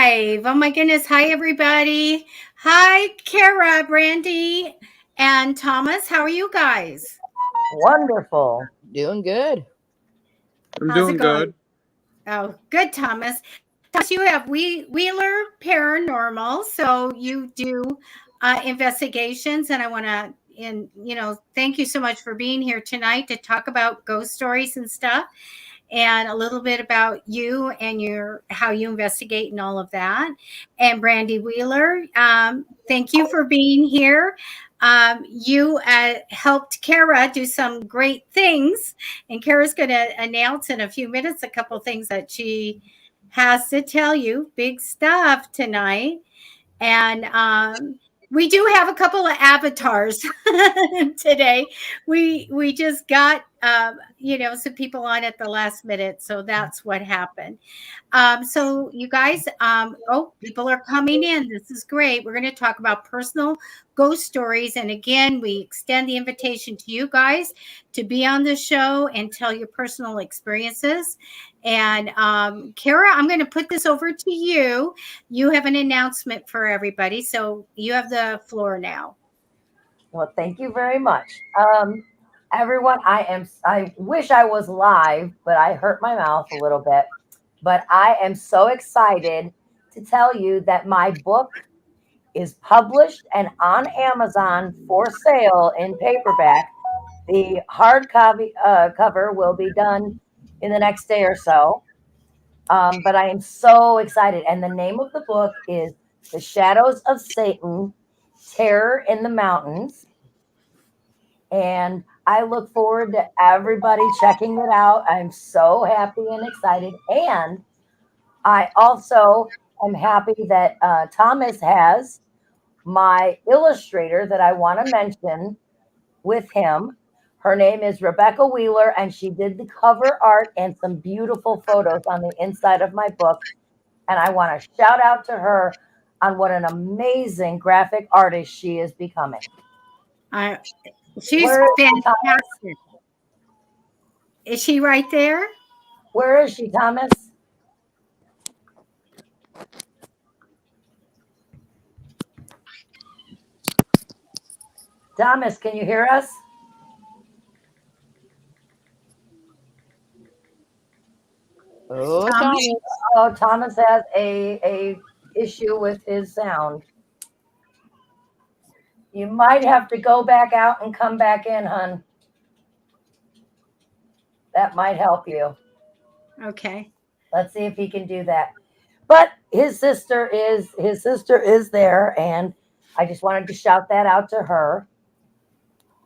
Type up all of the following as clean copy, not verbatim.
live. Oh my goodness. Hi, everybody. Hi, Cara, Brandy, and Thomas. How are you guys? Wonderful. Doing good. I'm How's it doing going? good. Oh, good, Thomas. Thomas, you have Wheeler Paranormal, so you do investigations, and I want to, thank you so much for being here tonight to talk about ghost stories and stuff, and a little bit about you and your how you investigate and all of that. And Brandy Wheeler, thank you for being here. You helped Cara do some great things, and Kara's going to announce in a few minutes a couple things that she has to tell you. Big stuff tonight. And we do have a couple of avatars today. We just got some people on at the last minute, so that's what happened. So you guys, people are coming in. This is great. We're going to talk about personal ghost stories, and again, we extend the invitation to you guys to be on the show and tell your personal experiences. And Cara, I'm going to put this over to you. You have an announcement for everybody, so you have the floor now. Well, thank you very much. Everyone, I wish I was live, but I hurt my mouth a little bit. But I am so excited to tell you that my book is published and on Amazon for sale in paperback. The hard cover will be done in the next day or so. But I am so excited. And the name of the book is The Shadows of Satan, Terror in the Mountains. And I look forward to everybody checking it out. I'm so happy and excited. And I also am happy that Thomas has my illustrator that I want to mention with him. Her name is Rebecca Wheeler, and she did the cover art and some beautiful photos on the inside of my book. And I want to shout out to her on what an amazing graphic artist she is becoming. She's fantastic. Is she right there? Where is she, Thomas? Thomas, can you hear us? Oh, Thomas. Oh, Thomas has a issue with his sound. You might have to go back out and come back in, hon. That might help you. Okay. Let's see if he can do that. But his sister is there, and I just wanted to shout that out to her.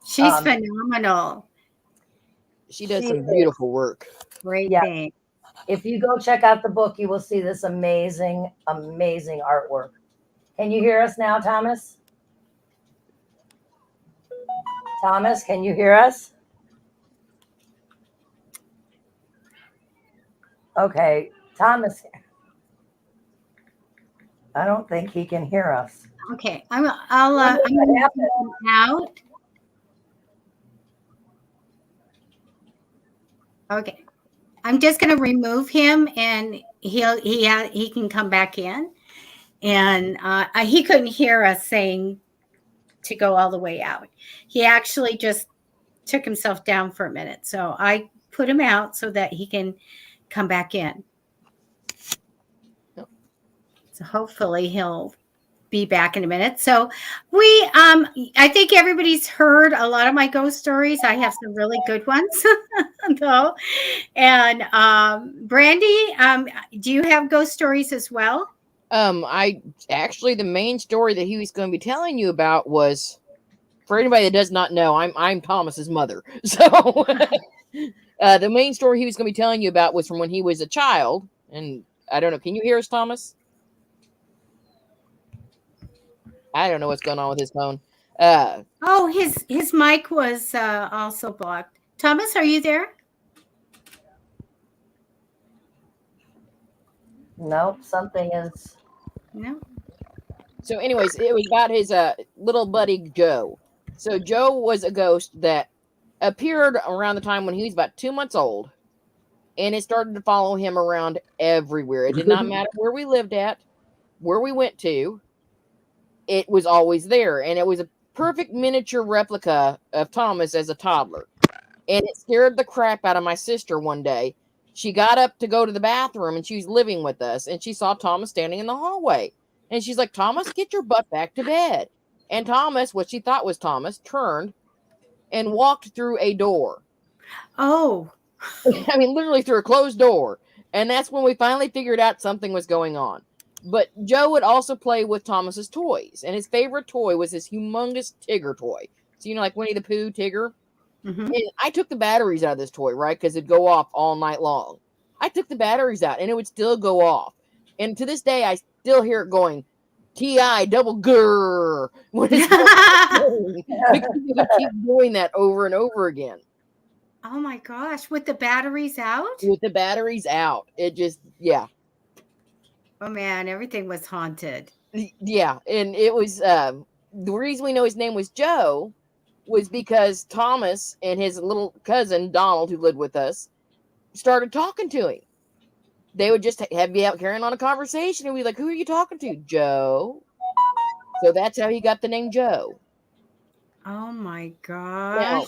She's phenomenal. She does some beautiful work. Great thing. If you go check out the book, you will see this amazing, amazing artwork. Can you hear us now, Thomas? Thomas, can you hear us? Okay, Thomas. I don't think he can hear us. Okay, I'm out. Okay, I'm just going to remove him, and he can come back in. And he couldn't hear us saying to go all the way out. He actually just took himself down for a minute, so I put him out so that he can come back in. So hopefully he'll be back in a minute. So I think everybody's heard a lot of my ghost stories. I have some really good ones though. And Brandy, do you have ghost stories as well? I actually, the main story that he was going to be telling you about was, for anybody that does not know, I'm Thomas's mother. So the main story he was going to be telling you about was from when he was a child. And I don't know, can you hear us, Thomas? I don't know what's going on with his phone. His mic was also blocked. Thomas, are you there? Nope, something is. No. So, anyways, it was about his little buddy Joe. So Joe was a ghost that appeared around the time when he was about 2 months old, and it started to follow him around everywhere. It did not matter where we lived at. where we went to, it was always there. And it was a perfect miniature replica of Thomas as a toddler. And it scared the crap out of my sister one day. She got up to go to the bathroom and she was living with us. And she saw Thomas standing in the hallway. And she's like, Thomas, get your butt back to bed. And Thomas, what she thought was Thomas, turned and walked through a door. Oh. I mean, literally through a closed door. And that's when we finally figured out something was going on. But Joe would also play with Thomas's toys. And his favorite toy was this humongous Tigger toy. So, like Winnie the Pooh, Tigger. Mm-hmm. And I took the batteries out of this toy, right? Because it'd go off all night long. I took the batteries out and it would still go off. And to this day, I still hear it going, T-I double grrr. When it's going, because it would keep doing that over and over again. Oh my gosh, with the batteries out? With the batteries out. It just, yeah. Oh man, everything was haunted. Yeah, and it was, the reason we know his name was Joe was because Thomas and his little cousin, Donald, who lived with us, started talking to him. They would just be out carrying on a conversation, and we'd be like, who are you talking to? Joe. So that's how he got the name Joe. Oh my gosh. Now,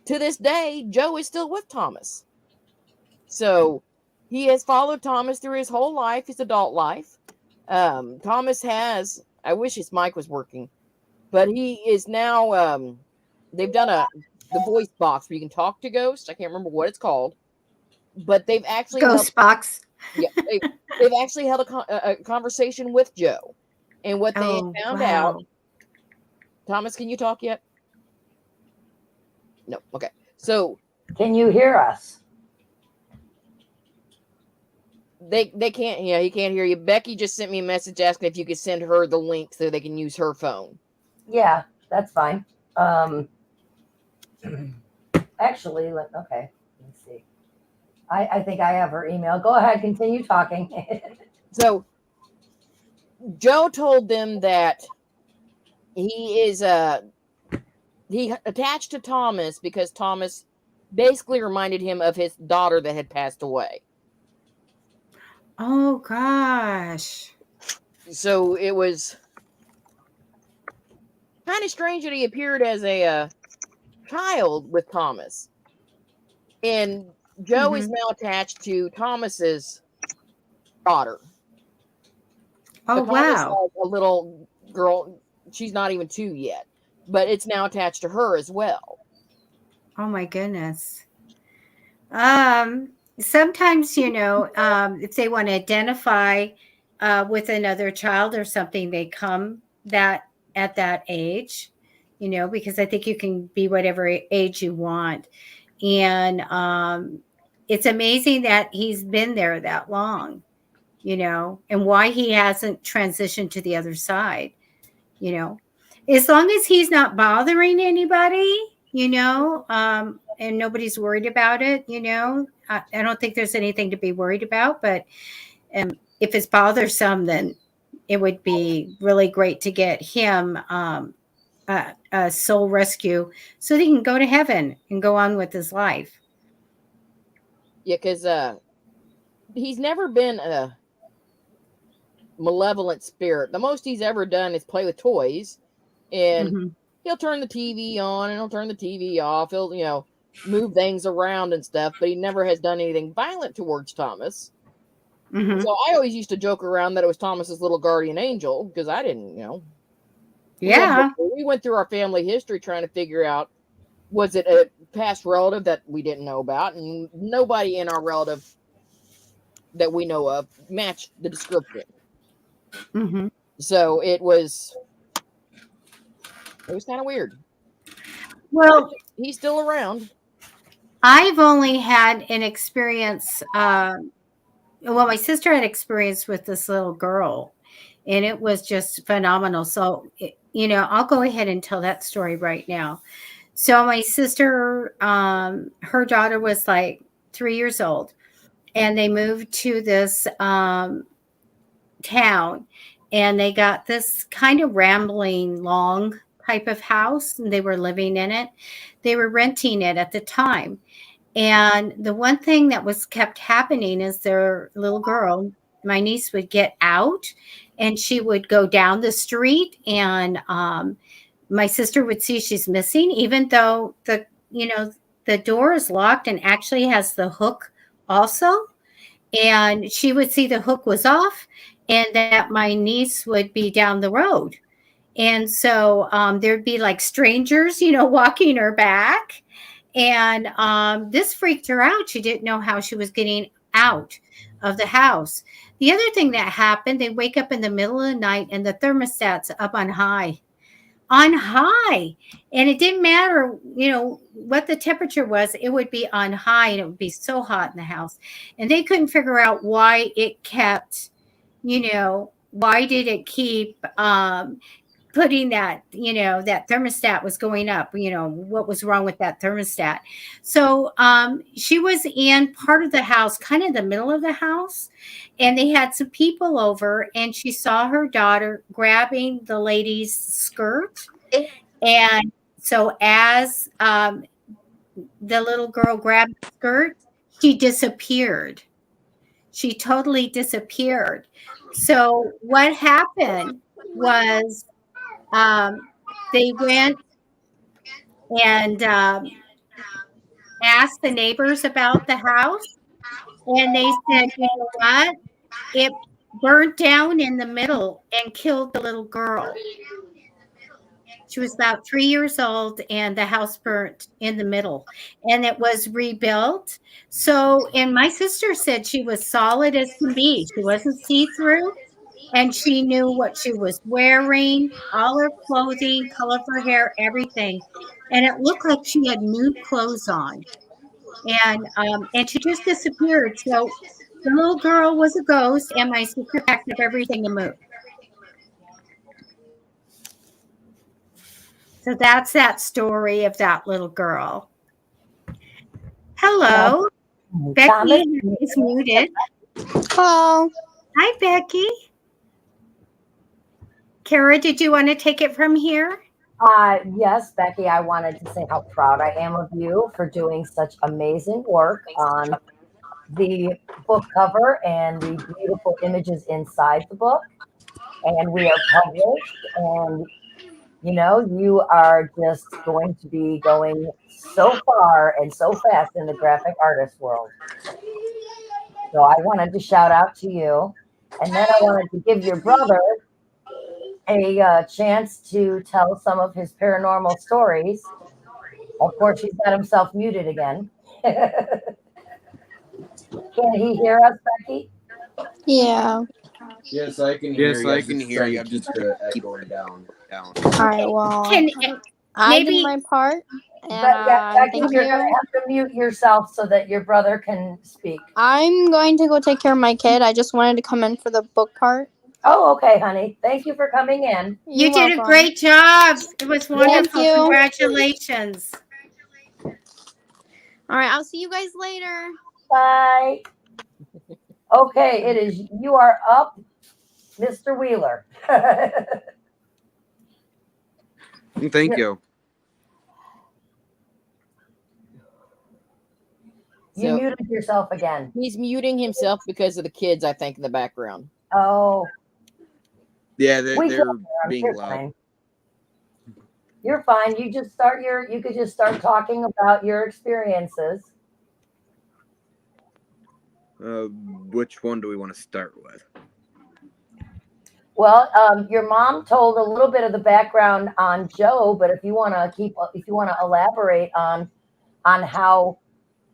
to this day, Joe is still with Thomas. So he has followed Thomas through his whole life, his adult life. Thomas has, I wish his mic was working, but he is now, they've done the voice box where you can talk to ghosts. I can't remember what it's called, but they've actually Ghost box. Yeah, they've actually held a conversation with Joe, and what they found out. Thomas, can you talk yet? No. Okay. So, can you hear us? They can't. Yeah, he can't hear you. Becky just sent me a message asking if you could send her the link so they can use her phone. Yeah, that's fine. Actually, okay. Let's see. I think I have her email. Go ahead, continue talking. So, Joe told them that he is he attached to Thomas because Thomas basically reminded him of his daughter that had passed away. Oh gosh. So it was kind of strange that he appeared as a child with Thomas. And Joe is now attached to Thomas's daughter. Oh, so Thomas wow. has a little girl. She's not even 2 yet, but it's now attached to her as well. Oh my goodness. Sometimes, if they want to identify with another child or something, they come at that age, because I think you can be whatever age you want. And it's amazing that he's been there that long, and why he hasn't transitioned to the other side, as long as he's not bothering anybody, and nobody's worried about it, I don't think there's anything to be worried about. But if it's bothersome, then it would be really great to get him a soul rescue so that he can go to heaven and go on with his life. Yeah, because he's never been a malevolent spirit. The most he's ever done is play with toys, and he'll turn the TV on and he'll turn the TV off. He'll, move things around and stuff, but he never has done anything violent towards Thomas. So I always used to joke around that it was Thomas's little guardian angel, because I didn't, Yeah. We went through our family history trying to figure out, was it a past relative that we didn't know about? And nobody in our relative that we know of matched the description. So it was kind of weird. Well, he's still around. I've only had an experience. My sister had experience with this little girl, and it was just phenomenal. So, I'll go ahead and tell that story right now. So my sister, her daughter was like 3 years old, and they moved to this town, and they got this kind of rambling, long type of house, and they were living in it. They were renting it at the time. And the one thing that was kept happening is their little girl my niece would get out and she would go down the street, and my sister would see she's missing, even though the door is locked and actually has the hook also. And she would see the hook was off and that my niece would be down the road. And so there'd be like strangers, walking her back. And this freaked her out. She didn't know how she was getting out of the house. The other thing that happened, they wake up in the middle of the night and the thermostat's up on high. And it didn't matter, what the temperature was, it would be on high and it would be so hot in the house. And they couldn't figure out why it kept, why did it keep putting that, that thermostat was going up, what was wrong with that thermostat. So she was in part of the house, kind of the middle of the house, and they had some people over, and she saw her daughter grabbing the lady's skirt. And so as the little girl grabbed the skirt, she disappeared. She totally disappeared. So what happened was they went and asked the neighbors about the house, and they said, you know what? It burned down in the middle and killed the little girl. She was about 3 years old, and the house burnt in the middle, and it was rebuilt. So, and my sister said she was solid as can be. She wasn't see through, and she knew what she was wearing, all her clothing, color of her hair, everything. And it looked like she had new clothes on. And she just disappeared. So the little girl was a ghost, and my sister packed up everything and moved. So that's that story of that little girl. Hello. Becky is muted. Hello. Hi, Becky. Cara, did you want to take it from here? Yes, Becky, I wanted to say how proud I am of you for doing such amazing work on the book cover and the beautiful images inside the book. And we are published, and you are just going to be going so far and so fast in the graphic artist world. So I wanted to shout out to you. And then I wanted to give your brother a chance to tell some of his paranormal stories. Of course, he's got himself muted again. Can he hear us, Becky? Yeah. Yes, I can hear you. I can hear you. I'm just going down. All right. Well, I maybe did my part. But yeah, Becky, thank you're you. going to have to mute yourself so that your brother can speak. I'm going to go take care of my kid. I just wanted to come in for the book part. Oh, okay, honey. Thank you for coming in. You did a great job. It was wonderful. you. Congratulations. All right. I'll see you guys later. Bye. Okay, you are up, Mr. Wheeler. Thank you. You muted yourself again. He's muting himself because of the kids, I think, in the background. Oh. Yeah, they're being You're loud. fine. You're fine. You could just start talking about your experiences. Which one do we want to start with? Well, your mom told a little bit of the background on Joe, but if you want to elaborate on how,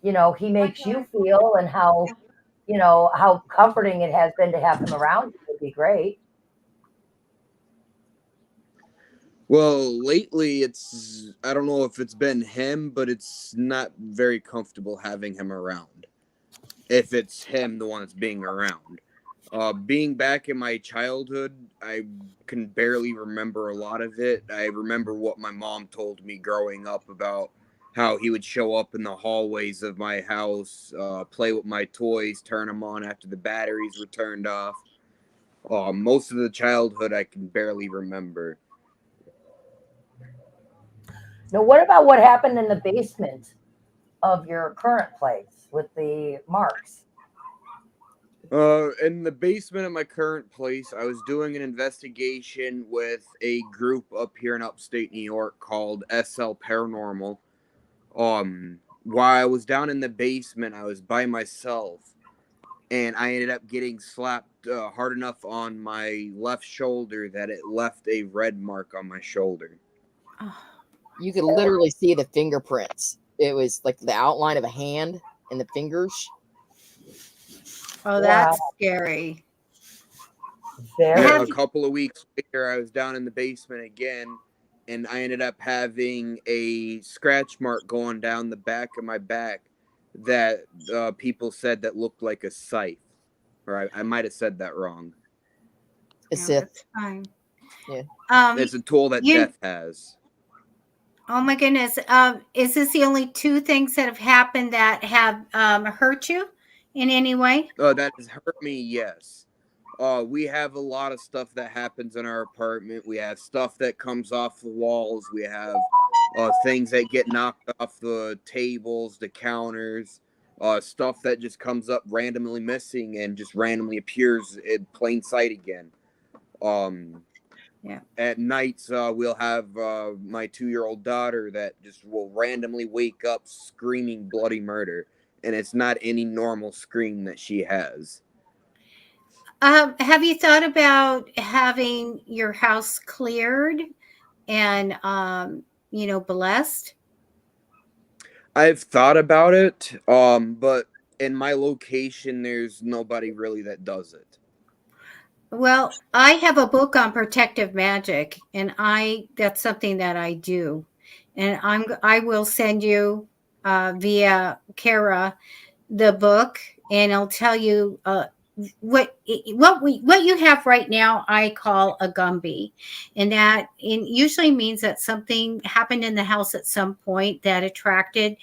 he makes you feel and how, how comforting it has been to have him around, it would be great. Well, lately I don't know if it's been him, but it's not very comfortable having him around. If it's him, the one that's being around. Being back in my childhood, I can barely remember a lot of it. I remember what my mom told me growing up about how he would show up in the hallways of my house, play with my toys, turn them on after the batteries were turned off. Most of the childhood I can barely remember. Now, what about what happened in the basement of your current place with the marks? In the basement of my current place, I was doing an investigation with a group up here in upstate New York called SL Paranormal. While I was down in the basement, I was by myself, and I ended up getting slapped hard enough on my left shoulder that it left a red mark on my shoulder. Oh, You could literally see the fingerprints. It was like the outline of a hand and the fingers. oh, Wow. that's scary. Very. Yeah, Have a couple of weeks later, I was down in the basement again, and I ended up having a scratch mark going down the back of my back that people said that looked like a scythe. Or I might have said that wrong. A no, Sith. that's fine. Yeah. It's a tool that you death has. Oh my goodness. Is this the only two things that have happened that have hurt you in any way? That has hurt me, yes. We have a lot of stuff that happens in our apartment. We have stuff that comes off the walls. We have things that get knocked off the tables, the counters, stuff that just comes up randomly missing and just randomly appears in plain sight again. Yeah. At nights, we'll have my 2-year-old daughter that just will randomly wake up screaming bloody murder, and it's not any normal scream that she has. Have you thought about having your house cleared and blessed? I've thought about it, but in my location, there's nobody really that does it. Well, I have a book on protective magic, and that's something that I do. And I will send you via Cara the book, and I'll tell you what you have right now. I call a Gumby, and that usually means that something happened in the house at some point that attracted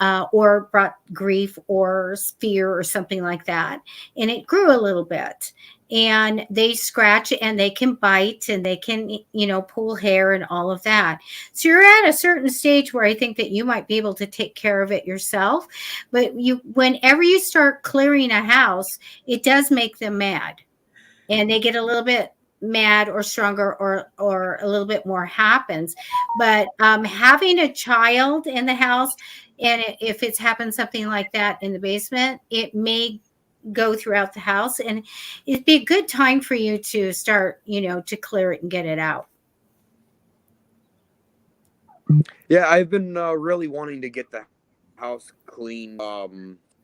or brought grief or fear or something like that, and it grew a little bit. And they scratch and they can bite and they can pull hair and all of that. So you're at a certain stage where I think that you might be able to take care of it yourself. But whenever you start clearing a house, it does make them mad, and they get a little bit mad or stronger, or a little bit more happens. But having a child in the house, and if it's happened something like that in the basement, it may go throughout the house, and it'd be a good time for you to start to clear it and get it out. Yeah, I've been really wanting to get the house clean.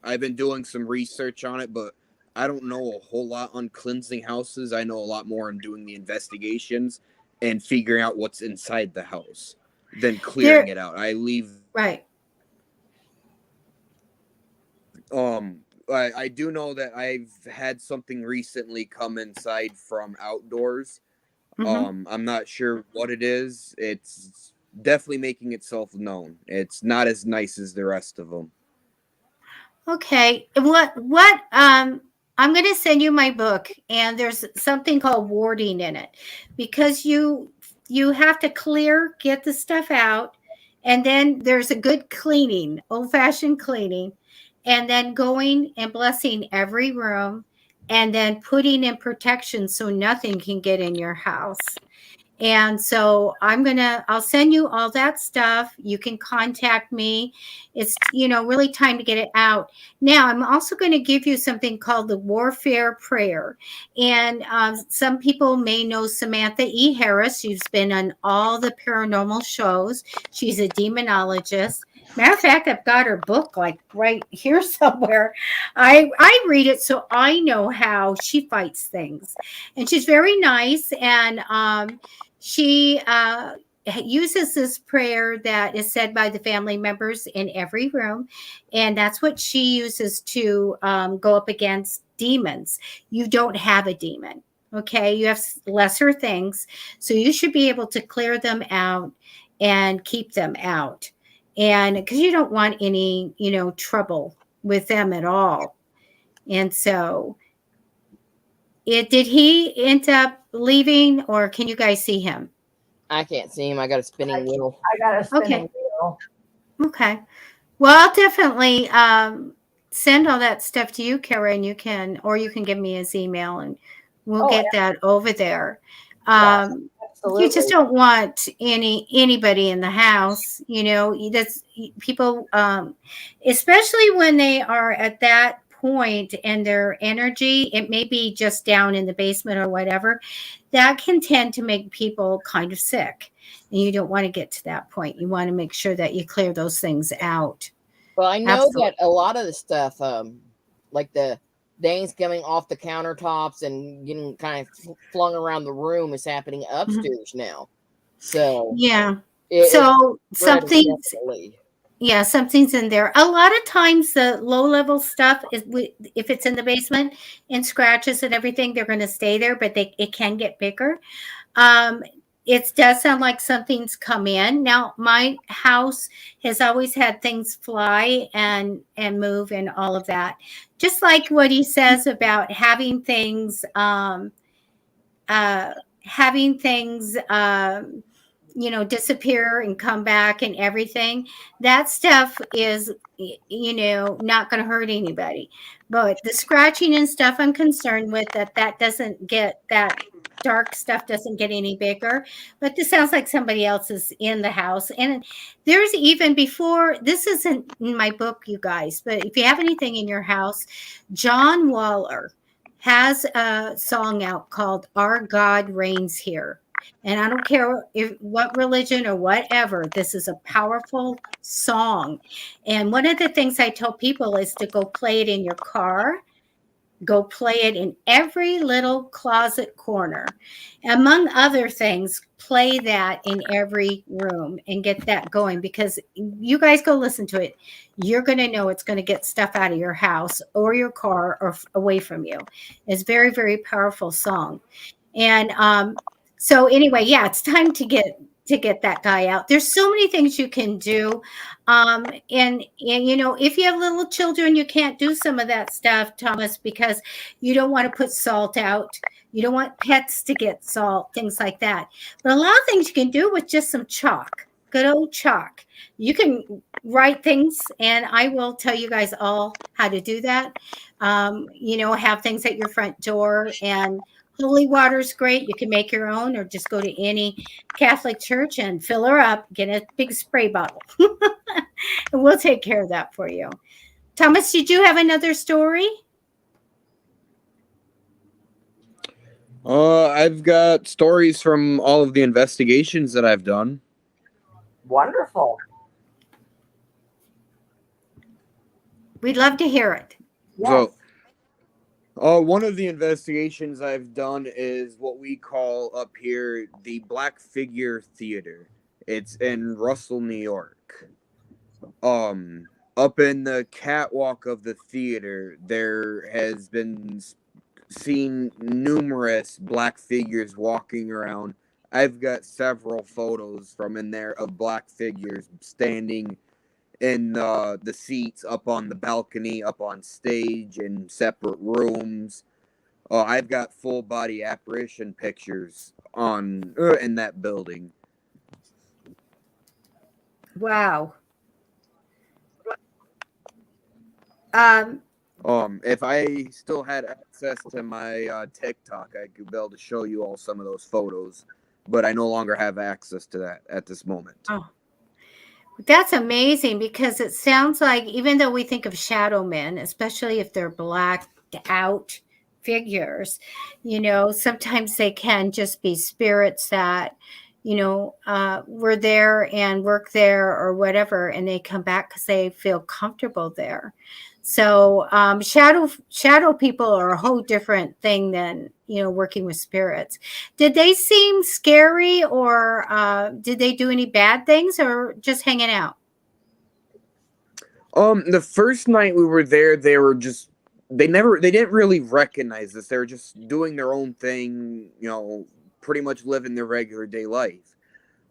I've been doing some research on it, but I don't know a whole lot on cleansing houses. I know a lot more on doing the investigations and figuring out what's inside the house than clearing it out. I leave. Right. I do know that I've had something recently come inside from outdoors. Mm-hmm. I'm not sure what it is. It's definitely making itself known. It's not as nice as the rest of them. Okay. I'm going to send you my book, and there's something called warding in it, because you have to get the stuff out, and then there's a good cleaning, old-fashioned cleaning, and then going and blessing every room, and then putting in protection so nothing can get in your house. And so I'll send you all that stuff. You can contact me. It's, really time to get it out. Now, I'm also going to give you something called the warfare prayer. And some people may know Samantha E. Harris. She's been on all the paranormal shows. She's a demonologist. Matter of fact, I've got her book like right here somewhere. I read it so I know how she fights things. And she's very nice. And she uses this prayer that is said by the family members in every room. And that's what she uses to go up against demons. You don't have a demon. Okay. You have lesser things. So you should be able to clear them out and keep them out. And because you don't want any, trouble with them at all. And so did he end up leaving, or can you guys see him? I can't see him. I got a spinning wheel. I got a spinning Okay. wheel. Okay. Well, I'll definitely send all that stuff to you, Cara, and you can give me his email and we'll Oh, get that over there. yes, You absolutely. just don't want anybody in the house, that's people, especially when they are at that point and their energy, it may be just down in the basement or whatever, that can tend to make people kind of sick. And you don't want to get to that point. You want to make sure that you clear those things out. Well, I know Absolutely. that a lot of the stuff, like the things coming off the countertops and getting kind of flung around the room, is happening upstairs now. So Yeah. it's So spread, something's definitely. yeah, something's in there. A lot of times the low level stuff is if it's in the basement and scratches and everything, they're going to stay there, but it can get bigger. Um, it does sound like something's come in. Now, my house has always had things fly and move and all of that. Just like what he says about having things disappear and come back and everything. That stuff is not going to hurt anybody, but the scratching and stuff, I'm concerned with that doesn't get that dark stuff doesn't get any bigger. But this sounds like somebody else is in the house. And there's even before, this isn't in my book, you guys, but if you have anything in your house, John Waller has a song out called Our God Reigns Here. And I don't care what religion or whatever, this is a powerful song. And one of the things I tell people is to go play it in your car, go play it in every little closet corner. Among other things, play that in every room and get that going, because you guys go listen to it. You're going to know it's going to get stuff out of your house or your car or away from you. It's a very, very powerful song. And so anyway, yeah, it's time to get that guy out. There's so many things you can do. And if you have little children, you can't do some of that stuff, Thomas, because you don't want to put salt out. You don't want pets to get salt, things like that. But a lot of things you can do with just some chalk, good old chalk. You can write things, and I will tell you guys all how to do that. Have things at your front door, and holy water is great. You can make your own or just go to any Catholic church and fill her up, get a big spray bottle. And we'll take care of that for you. Thomas, did you have another story? I've got stories from all of the investigations that I've done. Wonderful. We'd love to hear it. Yes. So, one of the investigations I've done is what we call up here the Black Figure Theater. It's in Russell, New York. Up in the catwalk of the theater, there has been seen numerous black figures walking around. I've got several photos from in there of black figures standing in the seats, up on the balcony, up on stage, in separate rooms. I've got full body apparition pictures on in that building. Wow. If I still had access to my TikTok, I could be able to show you all some of those photos, but I no longer have access to that at this moment. Oh, that's amazing, because it sounds like, even though we think of shadow men, especially if they're blacked out figures, sometimes they can just be spirits that, were there and work there or whatever, and they come back because they feel comfortable there. So shadow people are a whole different thing than working with spirits. Did they seem scary, or did they do any bad things, or just hanging out? The first night we were there, they didn't really recognize us. They were just doing their own thing, pretty much living their regular day life.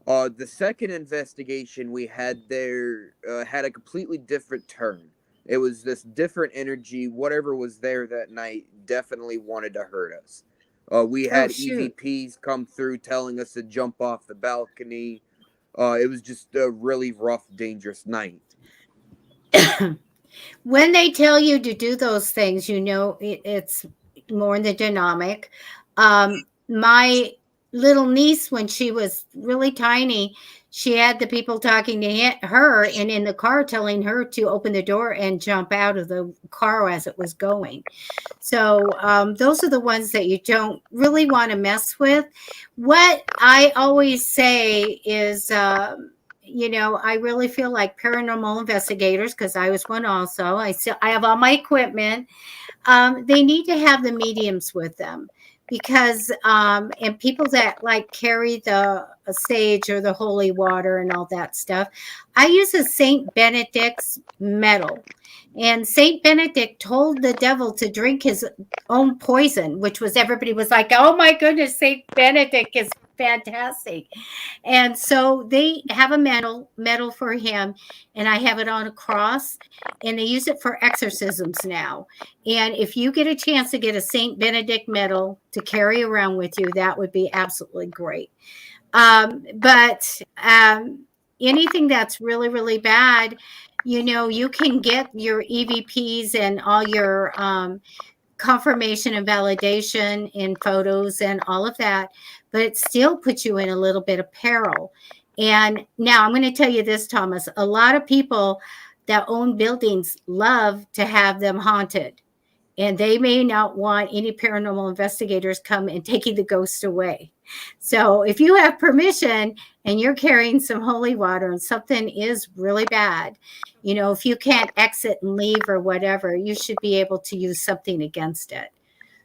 The second investigation we had there had a completely different turn. It was this different energy. Whatever was there that night definitely wanted to hurt us. We had EVPs come through telling us to jump off the balcony. It was just a really rough, dangerous night. When they tell you to do those things, it's more in the dynamic. My little niece, when she was really tiny, she had the people talking to her and in the car telling her to open the door and jump out of the car as it was going. So those are the ones that you don't really want to mess with. What I always say is, I really feel like paranormal investigators, because I was one also. I have all my equipment. They need to have the mediums with them because and people that like carry the sage or the holy water and all that stuff. I use a Saint Benedict's medal, and Saint Benedict told the devil to drink his own poison, which was, everybody was like, oh my goodness, Saint Benedict is fantastic. And so they have a medal for him, and I have it on a cross, and they use it for exorcisms now. And if you get a chance to get a Saint Benedict medal to carry around with you, that would be absolutely great. But anything that's really, really bad, you can get your EVPs and all your confirmation and validation in photos and all of that, but it still puts you in a little bit of peril. And now I'm going to tell you this, Thomas, a lot of people that own buildings love to have them haunted, and they may not want any paranormal investigators come and taking the ghost away. So if you have permission and you're carrying some holy water and something is really bad, if you can't exit and leave or whatever, you should be able to use something against it.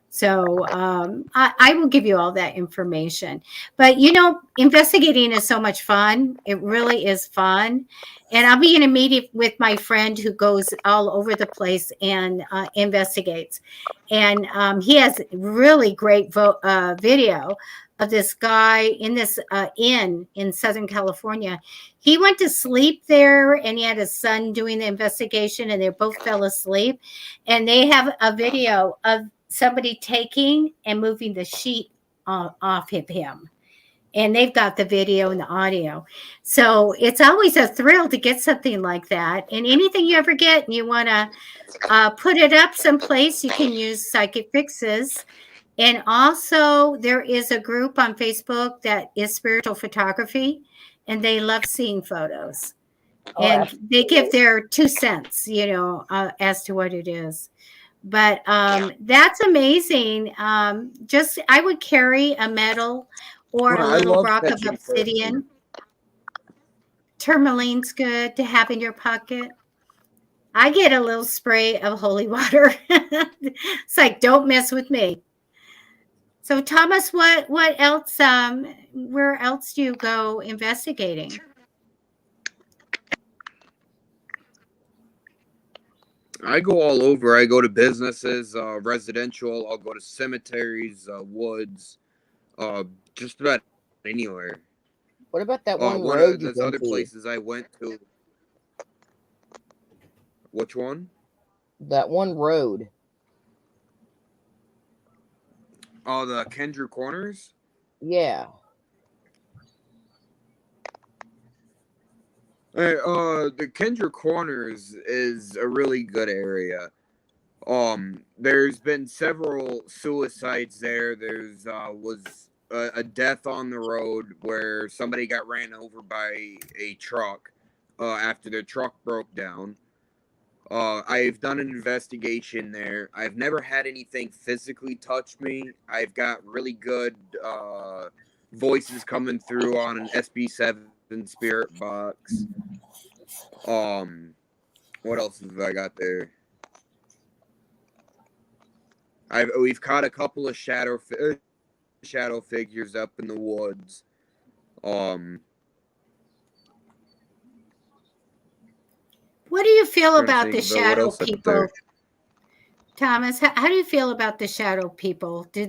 So I will give you all that information. But, investigating is so much fun. It really is fun. And I'll be in a meeting with my friend who goes all over the place and investigates. And he has really great video of this guy in this inn in Southern California. He went to sleep there, and he had his son doing the investigation, and they both fell asleep. And they have a video of somebody taking and moving the sheet off of him. And they've got the video and the audio. So it's always a thrill to get something like that. And anything you ever get and you want to put it up someplace, you can use Psychic Fixes. And also, there is a group on Facebook that is spiritual photography, and they love seeing photos. Oh, And absolutely. they give their 2 cents, as to what it is. But that's amazing. I would carry a medal or a I little love rock of catching obsidian. Tourmaline's good to have in your pocket. I get a little spray of holy water. It's like, don't mess with me. So Thomas, what else? Where else do you go investigating? I go all over. I go to businesses, residential. I'll go to cemeteries, woods, just about anywhere. What about that one road there's you've other been to? places I went to. Which one? That one road. Oh, the Kendra Corners. Yeah. The Kendra Corners is a really good area. There's been several suicides there. There's was a death on the road where somebody got ran over by a truck after their truck broke down. I've done an investigation there. I've never had anything physically touch me. I've got really good voices coming through on an SB7 spirit box. What else have I got there? We've caught a couple of shadow figures up in the woods. What do you feel Trying to about think the about what shadow else up people, there. Thomas? How do you feel about the shadow people? Do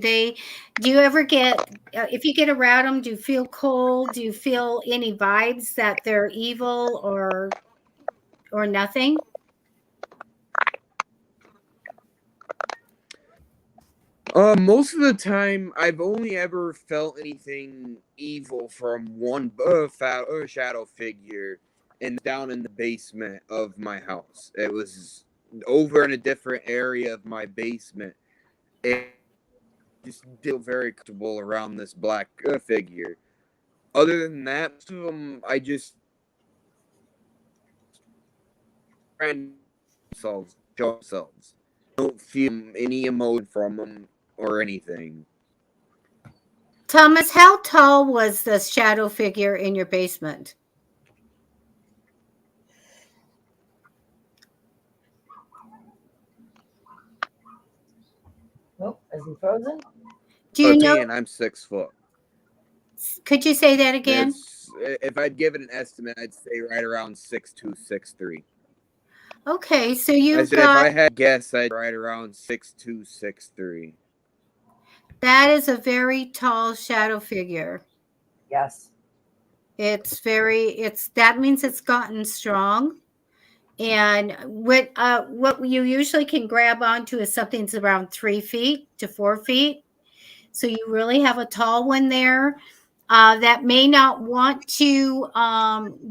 you ever get, if you get around them, do you feel cold? Do you feel any vibes that they're evil or nothing? Most of the time, I've only ever felt anything evil from one shadow figure, and down in the basement of my house. It was over in a different area of my basement. It just feel very comfortable around this black figure. Other than that, most of them I just friend themselves, show themselves. Don't feel any emotion from them or anything. Thomas, how tall was the shadow figure in your basement? Nope. Is he frozen? Do you know? Me and I'm 6 foot. Could you say that again? It's if I'd give it an estimate, I'd say right around 6'2", 6'3". Okay, so I you've said if got I had guess, I'd right around 6'2", 6'3". that is a very tall shadow figure. Yes. It's that means it's gotten strong. And what you usually can grab onto is something's around 3 feet to 4 feet. So you really have a tall one there that may not want to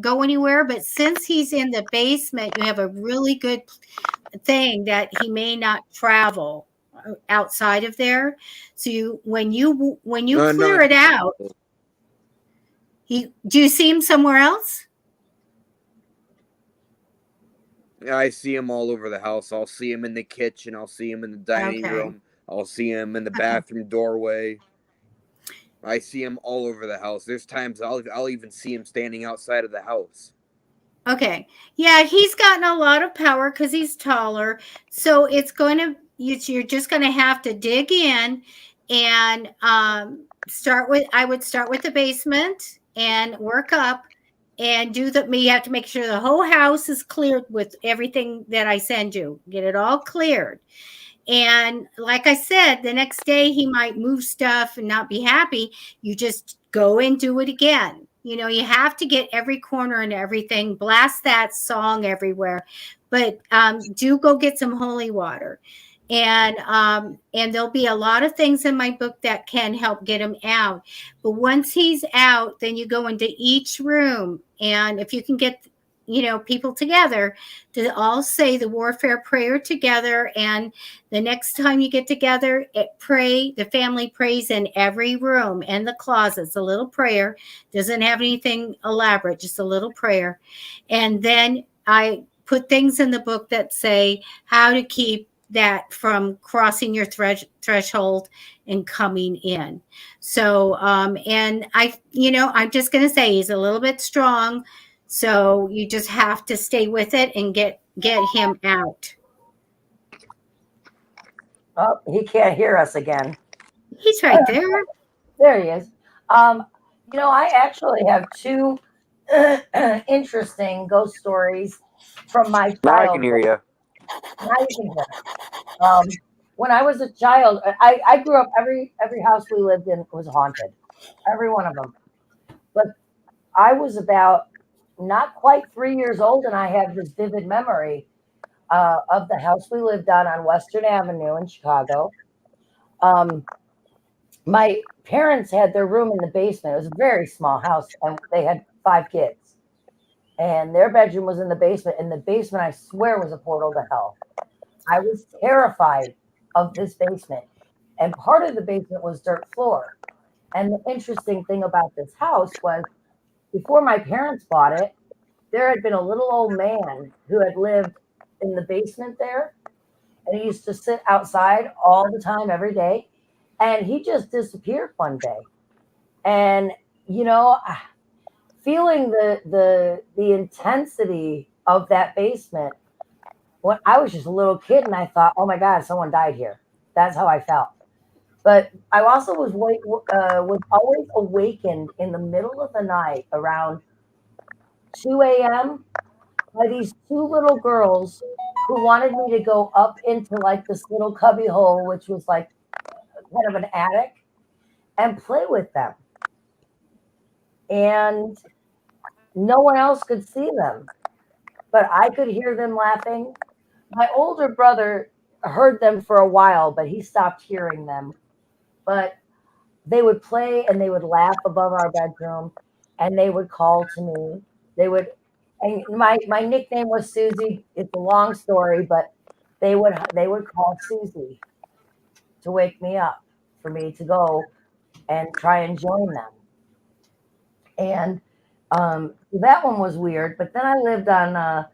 go anywhere. But since he's in the basement, you have a really good thing that he may not travel outside of there. So when you No, clear it out, do you see him somewhere else? I see him all over the house. I'll see him in the kitchen. I'll see him in the dining Okay. room. I'll see him in the bathroom doorway. I see him all over the house. There's times I'll even see him standing outside of the house. Okay. Yeah, he's gotten a lot of power because he's taller. So you're just going to have to dig in and I would start with the basement and work up and you have to make sure the whole house is cleared with everything that I send you. Get it all cleared. And like I said, the next day he might move stuff and not be happy. You just go and do it again. You have to get every corner and everything, blast that song everywhere. But do go get some holy water. And there'll be a lot of things in my book that can help get him out. But once he's out, then you go into each room. And if you can get people together to all say the warfare prayer together, and the next time you get together, the family prays in every room and the closets, a little prayer. Doesn't have anything elaborate, just a little prayer. And then I put things in the book that say how to keep that from crossing your threshold and coming in. So and I'm just going to say he's a little bit strong. So you just have to stay with it and get him out. Oh, he can't hear us again. He's right there. There he is. I actually have two interesting ghost stories from my childhood. Now I can hear you. Now you can hear. When I was a child, I grew up. Every house we lived in was haunted. Every one of them. But I was about not quite 3 years old, and I have this vivid memory of the house we lived on Western Avenue in Chicago. My parents had their room in the basement. It was a very small house, and they had 5 kids. And their bedroom was in the basement. And the basement, I swear, was a portal to hell. I was terrified of this basement. And part of the basement was dirt floor. And the interesting thing about this house was before my parents bought it, there had been a little old man who had lived in the basement there. And he used to sit outside all the time, every day. And he just disappeared one day. And, feeling the intensity of that basement, when I was just a little kid and I thought, oh my God, someone died here. That's how I felt. But I also was always awakened in the middle of the night around 2 a.m. by these 2 little girls who wanted me to go up into like this little cubby hole, which was like kind of an attic, and play with them. And no one else could see them, but I could hear them laughing. My older brother heard them for a while, but he stopped hearing them. But they would play and they would laugh above our bedroom, and they would call to me. And my nickname was Susie. It's a long story, but they would call Susie to wake me up for me to go and try and join them. And that one was weird. But then I lived on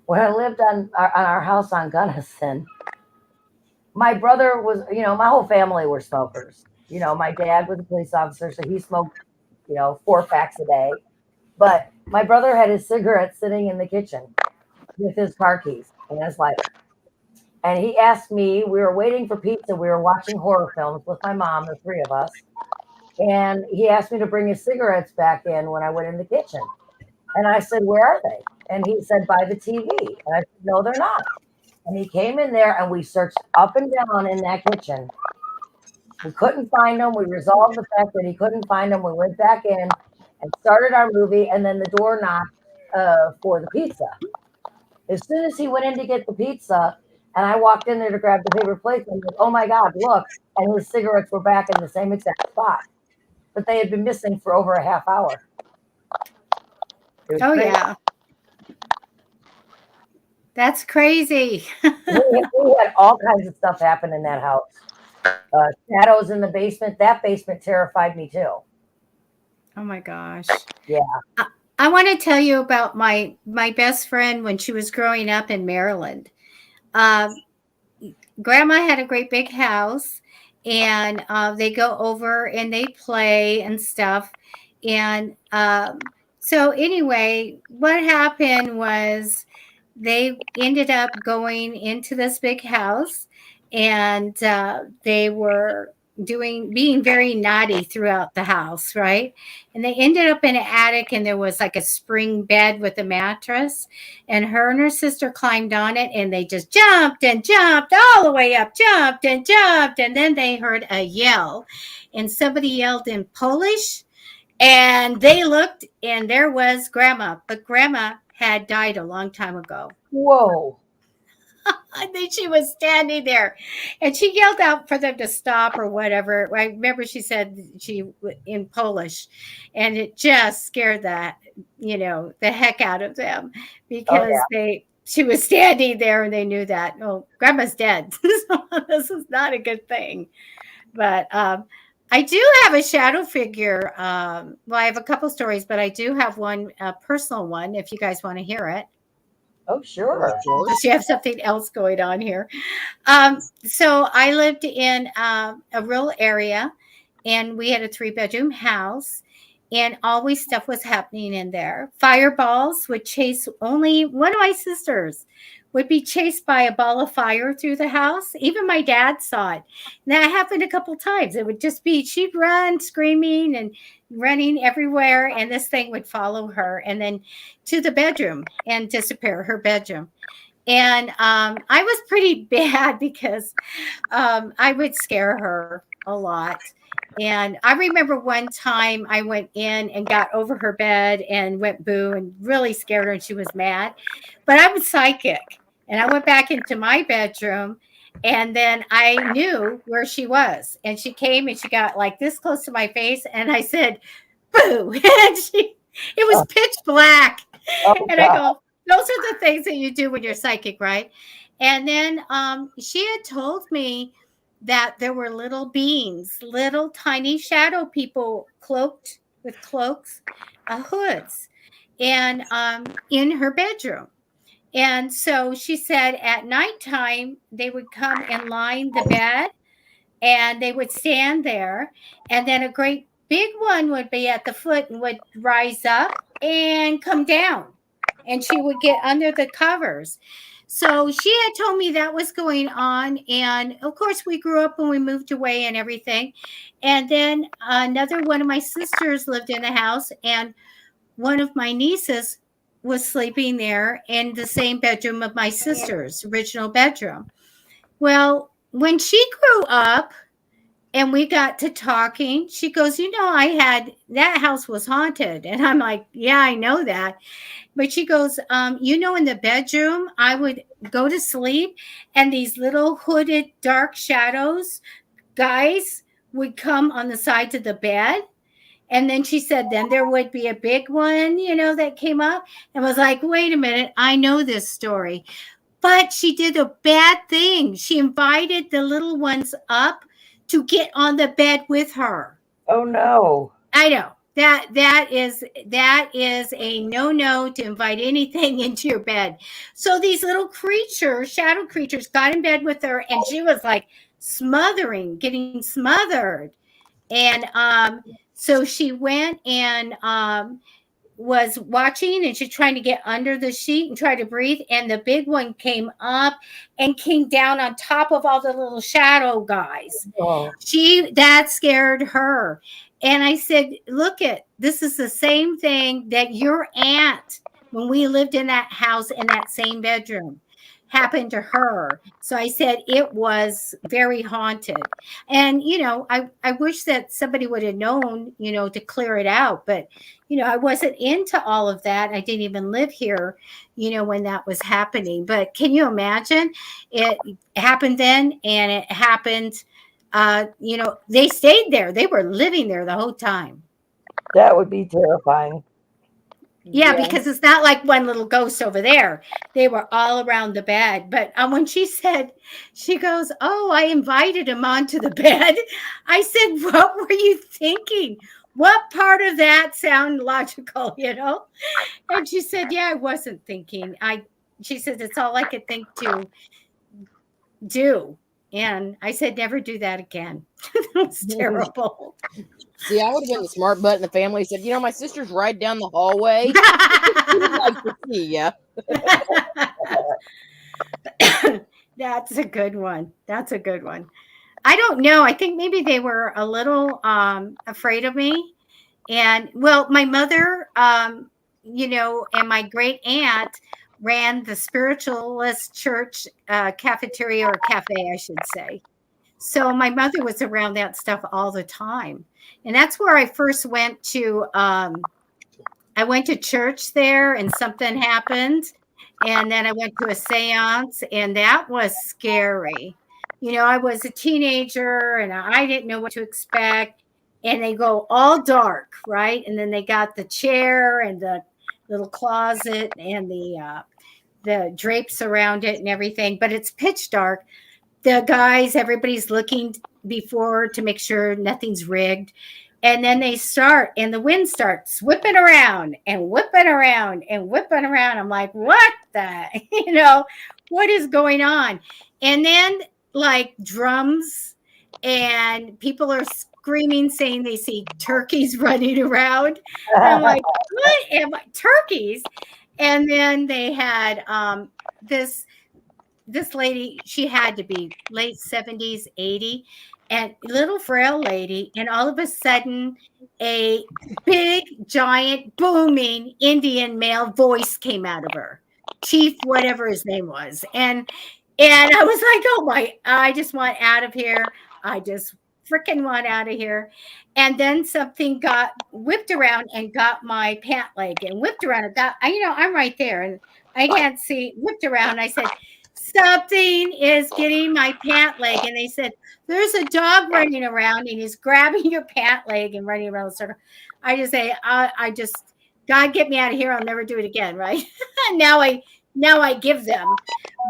when I lived on our house on Gunnison. My brother was, my whole family were smokers. My dad was a police officer, so he smoked, 4 packs a day. But my brother had his cigarette sitting in the kitchen with his car keys and his lighter. And he asked me, we were waiting for pizza. We were watching horror films with my mom, the three of us. And he asked me to bring his cigarettes back in when I went in the kitchen. And I said, where are they? And he said, by the TV. And I said, no, they're not. And he came in there and we searched up and down in that kitchen. We couldn't find them. We resolved the fact that he couldn't find them. We went back in and started our movie. And then the door knocked for the pizza. As soon as he went in to get the pizza, and I walked in there to grab the paper plate, and like, oh my God, look. And his cigarettes were back in the same exact spot. But they had been missing for over a half hour. Oh, yeah. That's crazy. we had all kinds of stuff happen in that house. Shadows in the basement. That basement terrified me too. Oh my gosh. Yeah. I want to tell you about my best friend when she was growing up in Maryland. Grandma had a great big house, and they go over and they play and stuff. And so anyway, what happened was they ended up going into this big house, and they were being very naughty throughout the house, right? And they ended up in an attic, and there was like a spring bed with a mattress, and her and her sister climbed on it, and they just jumped and jumped all the way up, jumped, and then they heard a yell, and somebody yelled in Polish, and they looked, and there was Grandma, but Grandma had died a long time ago. Whoa. I think she was standing there, and she yelled out for them to stop or whatever. I remember she said in Polish, and it just scared the heck out of them, because she was standing there and they knew that, Grandma's dead. So this is not a good thing. But I do have a shadow figure. Well, I have a couple stories, but I do have one, a personal one, if you guys want to hear it. Oh, sure. Does she have something else going on here? So I lived in a rural area, and we had a 3-bedroom house, and always stuff was happening in there. Fireballs would chase, only one of my sisters would be chased by a ball of fire through the house. Even my dad saw it. And that happened a couple times. It would just be, she'd run screaming and running everywhere, and this thing would follow her, and then to the bedroom and disappear, her bedroom. And I was pretty bad because I would scare her a lot. And I remember one time I went in and got over her bed and went boo and really scared her, and she was mad. But I was psychic, and I went back into my bedroom, and then I knew where she was. And she came and she got like this close to my face, and I said, boo. And it was pitch black. And I go, those are the things that you do when you're psychic, right? And then she had told me that there were little beings, little tiny shadow people cloaked with cloaks, hoods, and in her bedroom. And so she said at nighttime, they would come and line the bed, and they would stand there. And then a great big one would be at the foot and would rise up and come down. And she would get under the covers. So she had told me that was going on. And of course, we grew up and we moved away and everything. And then another one of my sisters lived in the house, and one of my nieces was sleeping there in the same bedroom of my sister's original bedroom. Well, when she grew up and we got to talking, she goes, that house was haunted. And I'm like, yeah, I know that. But she goes, in the bedroom, I would go to sleep, and these little hooded dark shadows, guys, would come on the sides of the bed. And then she said, then there would be a big one, that came up, and was like, wait a minute, I know this story. But she did a bad thing. She invited the little ones up to get on the bed with her. Oh no. I know. That is a no to invite anything into your bed. So these little creatures, shadow creatures, got in bed with her, and she was like getting smothered. And so she went and was watching, and she's trying to get under the sheet and try to breathe, and the big one came up and came down on top of all the little shadow guys. Oh. That scared her. And I said, look, this is the same thing that your aunt, when we lived in that house in that same bedroom, happened to her. So I said it was very haunted. And, I wish that somebody would have known, to clear it out. But, I wasn't into all of that. I didn't even live here, when that was happening. But can you imagine? It happened then, and it happened, they stayed there. They were living there the whole time. That would be terrifying. Yeah, because it's not like one little ghost over there. They were all around the bed. But when she goes, oh, I invited him onto the bed. I said, what were you thinking? What part of that sound logical, And she said, yeah, I wasn't thinking. She said, it's all I could think to do. And I said, never do that again. It's terrible. See, I would have been the smart butt in the family. Said, my sister's right down the hallway. We'd like to see ya. That's a good one. I don't know. I think maybe they were a little afraid of me. And well, my mother, and my great aunt ran the spiritualist church cafeteria, or cafe, I should say. So my mother was around that stuff all the time. And that's where I first went to, I went to church there, and something happened. And then I went to a seance, and that was scary. I was a teenager, and I didn't know what to expect. And they go all dark, right? And then they got the chair and the little closet and the drapes around it and everything, but it's pitch dark. The guys, everybody's looking before to make sure nothing's rigged. And then they start, and the wind starts whipping around and whipping around and whipping around. I'm like, what the, what is going on? And then like drums, and people are screaming, saying they see turkeys running around. And I'm like, what am I? Turkeys? And then they had this lady, she had to be late 70s, 80, and little frail lady. And all of a sudden, a big, giant, booming Indian male voice came out of her. Chief, whatever his name was. And I was like, oh my, I just want out of here. I just freaking want out of here. And then something got whipped around and got my pant leg, and whipped around. It got, I'm right there, and I can't see, whipped around. I said, something is getting my pant leg. And they said, there's a dog running around, and he's grabbing your pant leg and running around the circle. I just say, God, get me out of here. I'll never do it again. Right. now I give them.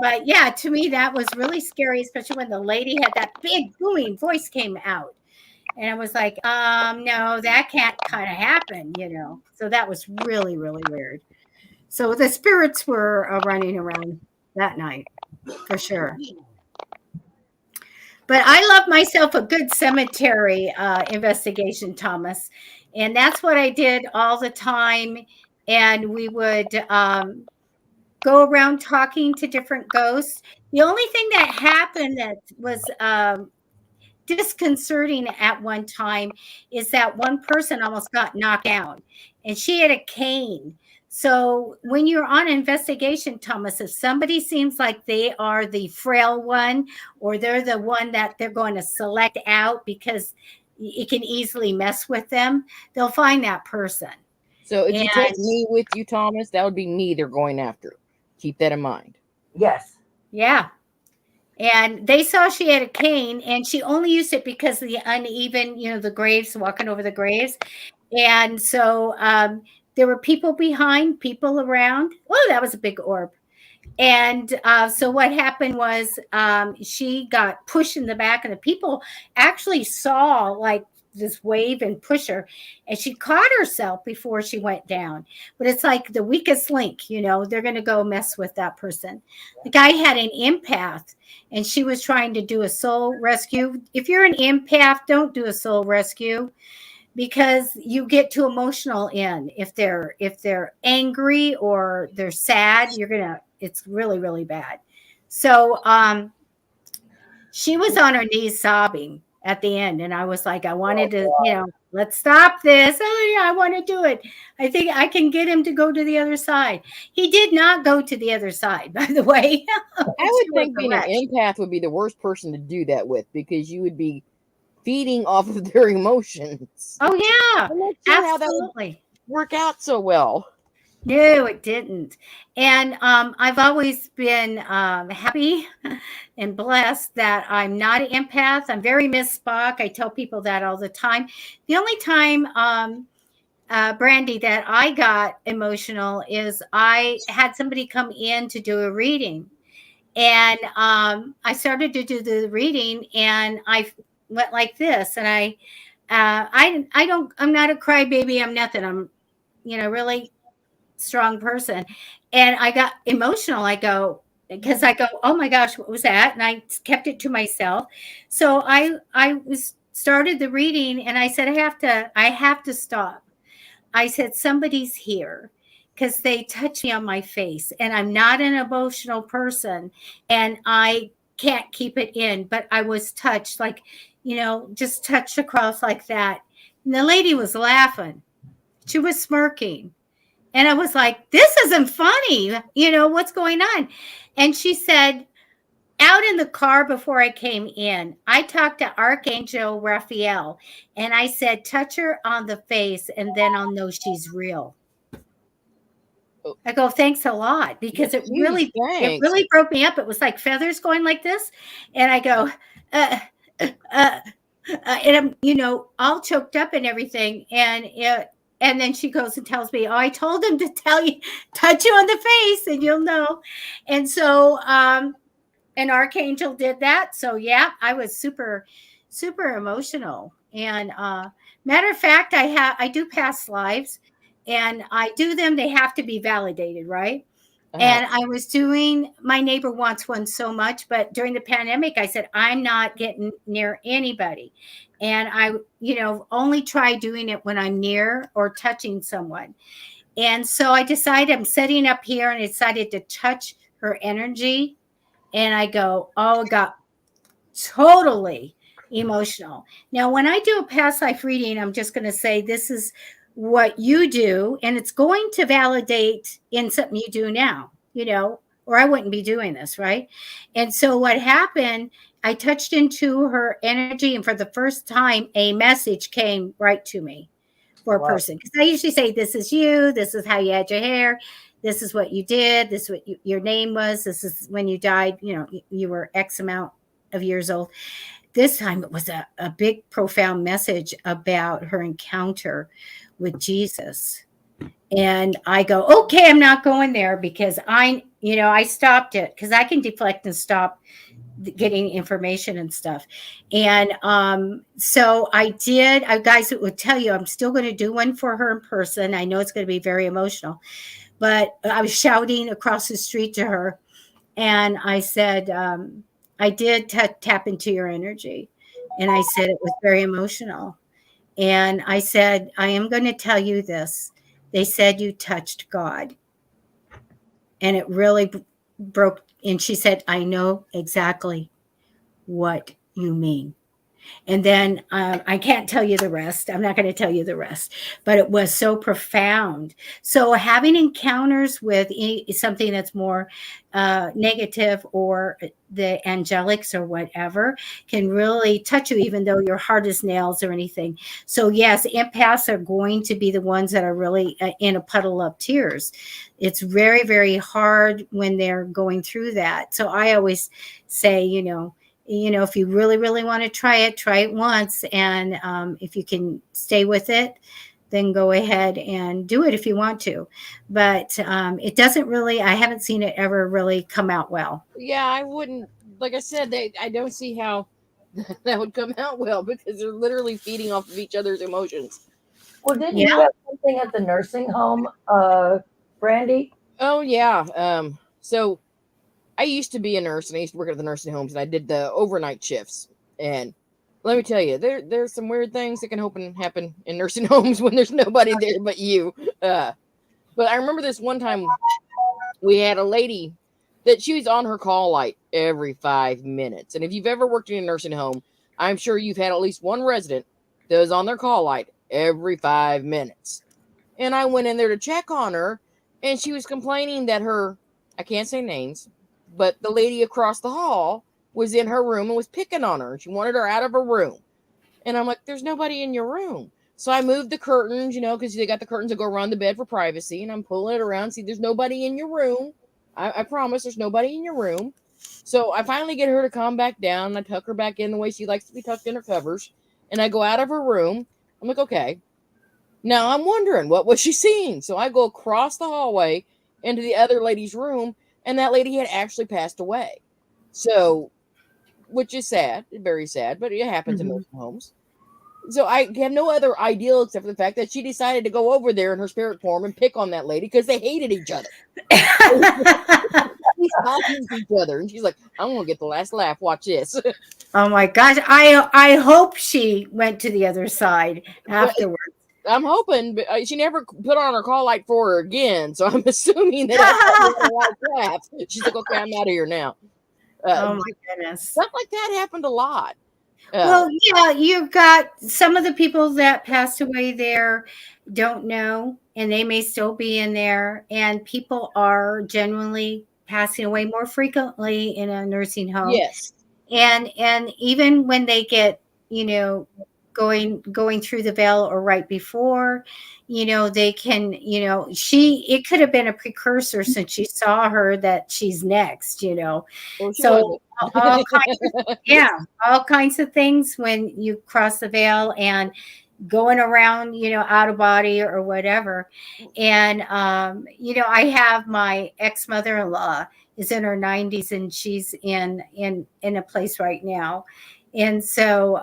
But yeah, to me, that was really scary, especially when the lady had that big booming voice came out. And I was like, no, that can't kind of happen, So that was really, really weird. So the spirits were running around that night, for sure. But I love myself a good cemetery investigation, Thomas. And that's what I did all the time. And we would go around talking to different ghosts. The only thing that happened that was disconcerting at one time is that one person almost got knocked out, and she had a cane. So when you're on investigation, Thomas, if somebody seems like they are the frail one, or they're the one that they're going to select out because it can easily mess with them, they'll find that person. So if you take me with you, Thomas, that would be me they're going after. Keep that in mind. Yes. Yeah. And they saw she had a cane, and she only used it because of the uneven, the graves, walking over the graves. And so there were people behind, people around. Oh, that was a big orb. And so what happened was she got pushed in the back, and the people actually saw like this wave and push her, and she caught herself before she went down. But it's like the weakest link, they're going to go mess with that person. The guy had an empath, and she was trying to do a soul rescue. If you're an empath, don't do a soul rescue, because you get too emotional if they're angry or they're sad, it's really, really bad. So she was on her knees sobbing at the end, and I was like, I wanted to, let's stop this. Oh yeah, I want to do it. I think I can get him to go to the other side. He did not go to the other side, by the way. I would think being an empath would be the worst person to do that with, because you would be feeding off of their emotions. Oh yeah, I'm not sure how that would work out so well. No, it didn't. And I've always been happy and blessed that I'm not an empath. I'm very Miss Spock. I tell people that all the time. The only time, Brandy, that I got emotional is I had somebody come in to do a reading. And I started to do the reading, and I went like this. And I'm not a crybaby. I'm nothing. I'm, really strong person. And I got emotional. Because I go, oh my gosh, what was that? And I kept it to myself. So I started the reading, and I said, I have to stop. I said, somebody's here, because they touch me on my face, and I'm not an emotional person, and I can't keep it in, but I was touched, like, just touched across like that. And the lady was laughing. She was smirking. And I was like, this isn't funny. What's going on? And she said, out in the car before I came in, I talked to Archangel Raphael, and I said, touch her on the face, and then I'll know she's real. I go, thanks a lot, because it really broke me up. It was like feathers going like this. And I go, and I'm, all choked up and everything. And then she goes and tells me, oh, I told him to tell you, touch you on the face, and you'll know. And so an archangel did that. So yeah, I was super, super emotional. And matter of fact, I do past lives, and I do them. They have to be validated, right? And I was doing, my neighbor wants one so much, but during the pandemic, I said, I'm not getting near anybody. And I, only try doing it when I'm near or touching someone. And so I decided, I'm setting up here, and I decided to touch her energy. And I go, oh, it got totally emotional. Now, when I do a past life reading, I'm just going to say, this is what you do, and it's going to validate in something you do now, or I wouldn't be doing this, right? And so what happened, I touched into her energy, and for the first time, a message came right to me for a person. Because I usually say, this is you, this is how you had your hair, this is what you did, this is what your name was, this is when you died, you were X amount of years old. This time it was a big, profound message about her encounter with Jesus. And I go, okay, I'm not going there, because I stopped it, because I can deflect and stop getting information and stuff. And so I did. Guys, it would tell you, I'm still going to do one for her in person. I know it's going to be very emotional, but I was shouting across the street to her, and I said, I did tap into your energy. And I said, it was very emotional. And I said, I am going to tell you this. They said you touched God. And it really broke. And she said, I know exactly what you mean. And then I can't tell you the rest. I'm not going to tell you the rest, but it was so profound. So having encounters with something that's more negative, or the angelics or whatever, can really touch you, even though you're hard as nails or anything. So yes, empaths are going to be the ones that are really in a puddle of tears. It's very, very hard when they're going through that. So I always say, if you really, really want to try it once. And if you can stay with it, then go ahead and do it if you want to. But it doesn't really, I haven't seen it ever really come out well. Yeah, I wouldn't. Like I said, I don't see how that would come out well because they're literally feeding off of each other's emotions. Well, didn't Yeah. you have something at the nursing home, Brandy? Oh yeah. So I used to be a nurse and I used to work at the nursing homes and I did the overnight shifts. And let me tell you, there's some weird things that can happen in nursing homes when there's nobody there but you. But I remember this one time we had a lady that she was on her call light every 5 minutes. And if you've ever worked in a nursing home, I'm sure you've had at least one resident that was on their call light every 5 minutes. And I went in there to check on her, and she was complaining that I can't say names, but the lady across the hall was in her room and was picking on her. She wanted her out of her room. And I'm like, there's nobody in your room. So I moved the curtains, because they got the curtains that go around the bed for privacy. And I'm pulling it around. See, there's nobody in your room. I promise there's nobody in your room. So I finally get her to calm back down. I tuck her back in the way she likes to be tucked in her covers. And I go out of her room. I'm like, okay. Now I'm wondering, what was she seeing? So I go across the hallway into the other lady's room. And that lady had actually passed away. So, which is sad, very sad, but it happens in nursing homes. So I have no other ideal except for the fact that she decided to go over there in her spirit form and pick on that lady because they hated each other. He's talking to each other, and she's like, "I'm gonna get the last laugh. Watch this." Oh my gosh! I hope she went to the other side afterwards. I'm hoping, but she never put on her call light for her again. So I'm assuming that after the last laugh, she's like, "Okay, I'm out of here now." Oh my goodness! Stuff like that happened a lot. Well, yeah, you've got some of the people that passed away there don't know, and they may still be in there. And people are genuinely passing away more frequently in a nursing home. Yes. And even when they get, going through the veil or right before, they can, it could have been a precursor since you saw her that she's next, Well, so all kinds of things when you cross the veil and going around, out of body or whatever. And I have my ex-mother-in-law is in her 90s and she's in a place right now. And so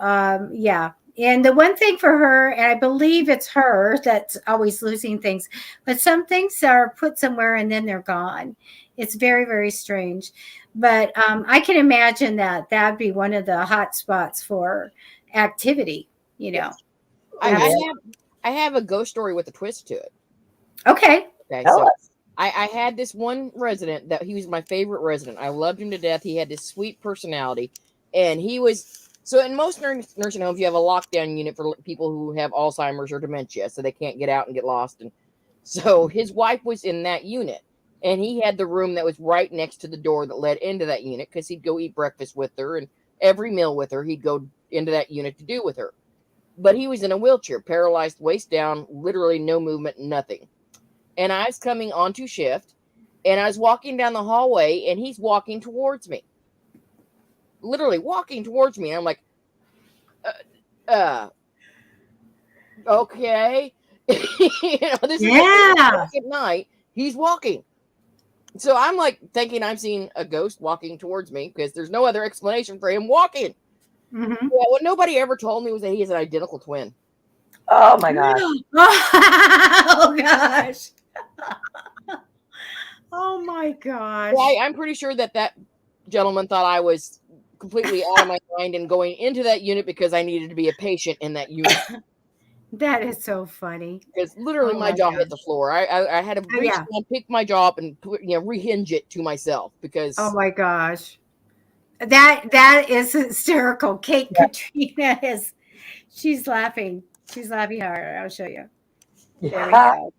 and the one thing for her, and I believe it's her that's always losing things, but some things are put somewhere and then they're gone. It's very, very strange. But I can imagine that that'd be one of the hot spots for activity, I have a ghost story with a twist to it. Okay. So I had this one resident that he was my favorite resident. I loved him to death. He had this sweet personality, and he was so in most nursing homes you have a lockdown unit for people who have Alzheimer's or dementia, so they can't get out and get lost. And so his wife was in that unit, and he had the room that was right next to the door that led into that unit because he'd go eat breakfast with her, and every meal with her he'd go into that unit to do with her. But he was in a wheelchair, paralyzed, waist down, literally no movement, nothing. And I was coming onto shift, and I was walking down the hallway, and he's walking towards me. Literally walking towards me. And I'm like, okay. This is at night. He's walking. So I'm like thinking I'm seeing a ghost walking towards me because there's no other explanation for him walking. Mm-hmm. Yeah, what nobody ever told me was that he is an identical twin. Oh my gosh. Oh gosh. Oh my gosh. Well, I'm pretty sure that gentleman thought I was completely out of my mind and going into that unit because I needed to be a patient in that unit. That is so funny. Because literally my jaw hit the floor. I had to reach down, pick my jaw up and rehinge it to myself because. Oh my gosh. That is hysterical. Katrina she's laughing. She's laughing hard. I'll show you. There we go.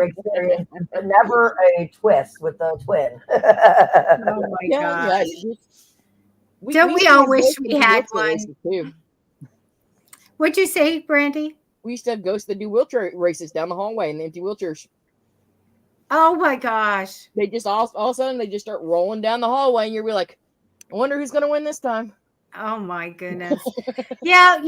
Experience, but never a twist with the twin. Oh my gosh. Don't we all wish we had one? Too. What'd you say, Brandy? We used to have ghosts that do wheelchair races down the hallway in the empty wheelchairs. Oh my gosh. They just all of a sudden they just start rolling down the hallway and you're like, I wonder who's gonna win this time. Oh my goodness. Yeah,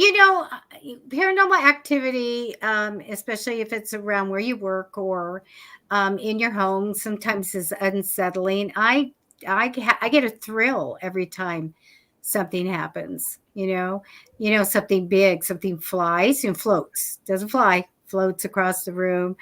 paranormal activity, especially if it's around where you work or in your home, sometimes is unsettling. I get a thrill every time something happens. Something big, something flies and floats, doesn't fly, floats across the room,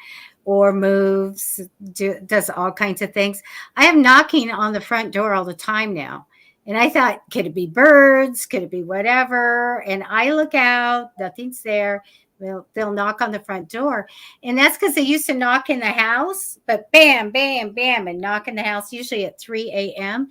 or moves, does all kinds of things. I have knocking on the front door all the time now. And I thought, could it be birds? Could it be whatever? And I look out, nothing's there. They'll knock on the front door. And that's because they used to knock in the house, but bam, bam, bam, and knock in the house usually at 3 a.m.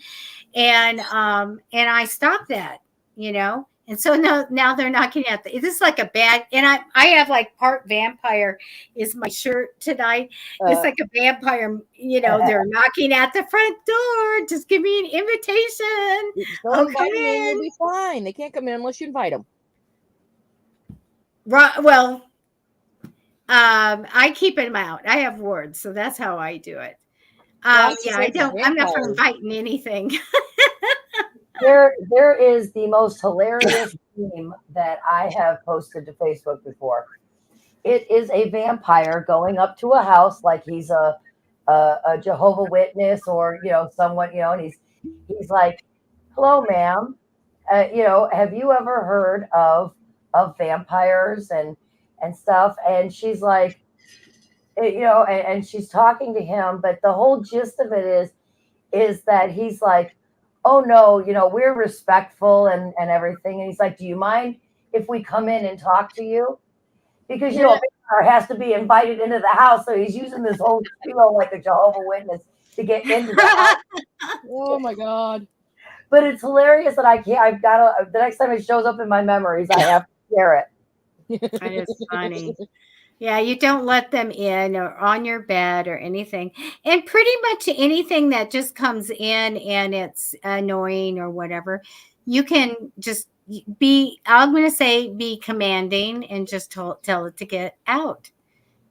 And I stopped that, you know. And so now they're knocking at this is like a bad, and I have like part vampire is my shirt tonight. It's like a vampire, they're knocking at the front door. Just give me an invitation. Don't invite them in, you'll be fine. They can't come in unless you invite them. Right. Well, I keep them out. I have wards, so that's how I do it. I'm not for inviting anything. There is the most hilarious meme that I have posted to Facebook before. It is a vampire going up to a house like he's a Jehovah Witness or someone, and he's like, "Hello, ma'am. Have you ever heard of vampires and stuff?" And she's like, and she's talking to him, but the whole gist of it is that he's like, "Oh no, we're respectful and everything." And he's like, "Do you mind if we come in and talk to you?" Because a vampire has to be invited into the house, so he's using this whole spiel like a Jehovah Witness to get into the house. Oh my God! But it's hilarious that I can't. I've got to. The next time it shows up in my memories, I have to share it. That is funny. Yeah, you don't let them in or on your bed or anything. And pretty much anything that just comes in and it's annoying or whatever, you can just I'm going to say be commanding and just tell it to get out.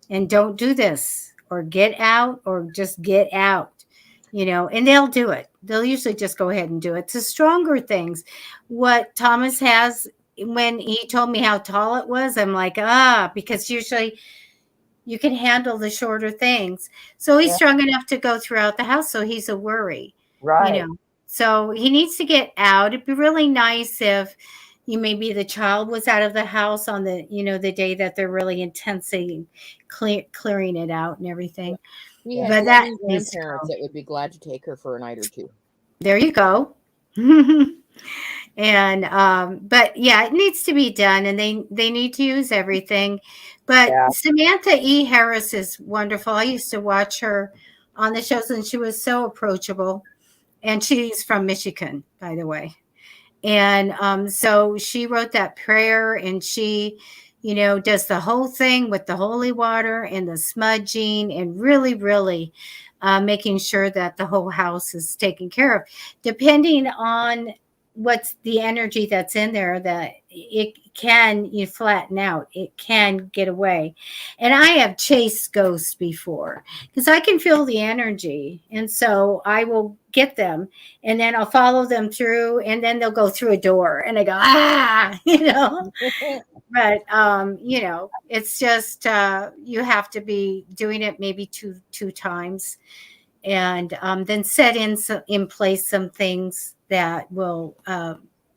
And don't do this or get out or just get out, and they'll do it. They'll usually just go ahead and do it. It's the stronger things. What Thomas has, when he told me how tall it was, I'm like, because usually you can handle the shorter things. So he's strong enough to go throughout the house. So he's a worry, Right. So he needs to get out. It'd be really nice if maybe the child was out of the house on the, the day that they're really intensely clearing it out and everything. Yeah, but that grandparents that would be glad to take her for a night or two. There you go. And but yeah, it needs to be done, and they need to use everything. But Samantha E. Harris is wonderful. I used to watch her on the shows, and she was so approachable. And she's from Michigan, by the way. And so she wrote that prayer, and she, does the whole thing with the holy water and the smudging, and really, really making sure that the whole house is taken care of. Depending on what's the energy that's in there, that it can flatten out, it can get away. And I have chased ghosts before because I can feel the energy, and so I will get them, and then I'll follow them through, and then they'll go through a door, and I go but it's just you have to be doing it maybe two times, and then set in place some things that will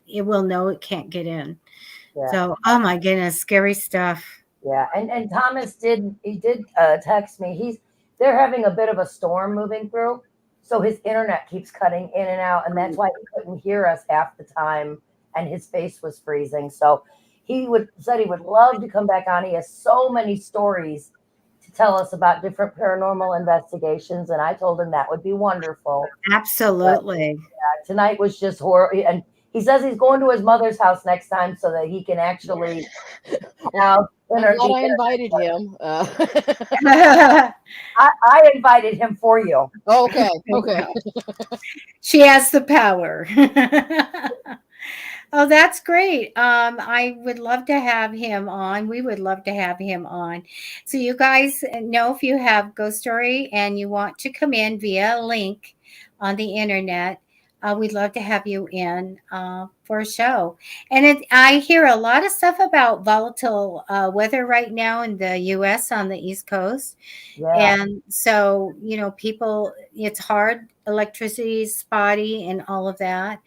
it will know it can't get in. So oh my goodness, scary stuff. And Thomas did text me. They're having a bit of a storm moving through, so his internet keeps cutting in and out, and that's why he couldn't hear us half the time, and his face was freezing. So said he would love to come back on. He has so many stories to tell us about different paranormal investigations, and I told him that would be wonderful. Absolutely. But, tonight was just horrible, and he says he's going to his mother's house next time so that he can actually have I invited him. I invited him for you. Oh, okay. She has the power. Oh, that's great. I would love to have him on. We would love to have him on. So you guys know, if you have Ghost Story and you want to come in via a link on the internet, we'd love to have you in for a show. And I hear a lot of stuff about volatile weather right now in the U.S. on the East Coast. Yeah. And so, people, it's hard. Electricity is spotty and all of that.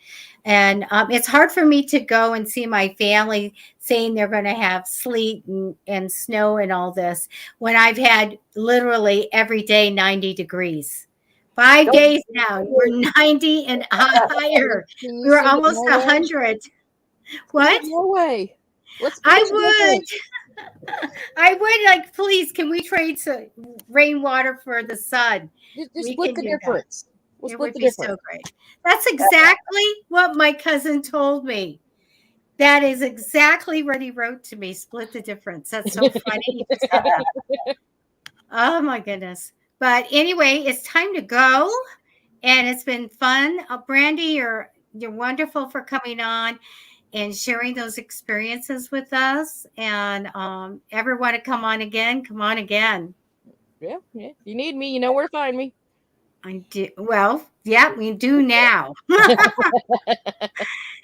And it's hard for me to go and see my family saying they're going to have sleet and snow and all this when I've had literally every day 90 degrees. 5 days now, we're 90 and higher. Can We you were send it almost my way? 100. Send What? it my way. Let's I split the difference. would. I would like, please, can we trade some rainwater for the sun? Just We split can the do that. difference. We'll It split would the be difference. so great. That's exactly what my cousin told me. That is exactly what he wrote to me. Split the difference. That's so funny. You just said that. Oh my goodness. But anyway, it's time to go. And it's been fun. Brandy, you're wonderful for coming on and sharing those experiences with us. And everyone to come on again. Come on again. Yeah. If you need me, you know where to find me. I do. Well, yeah, we do now.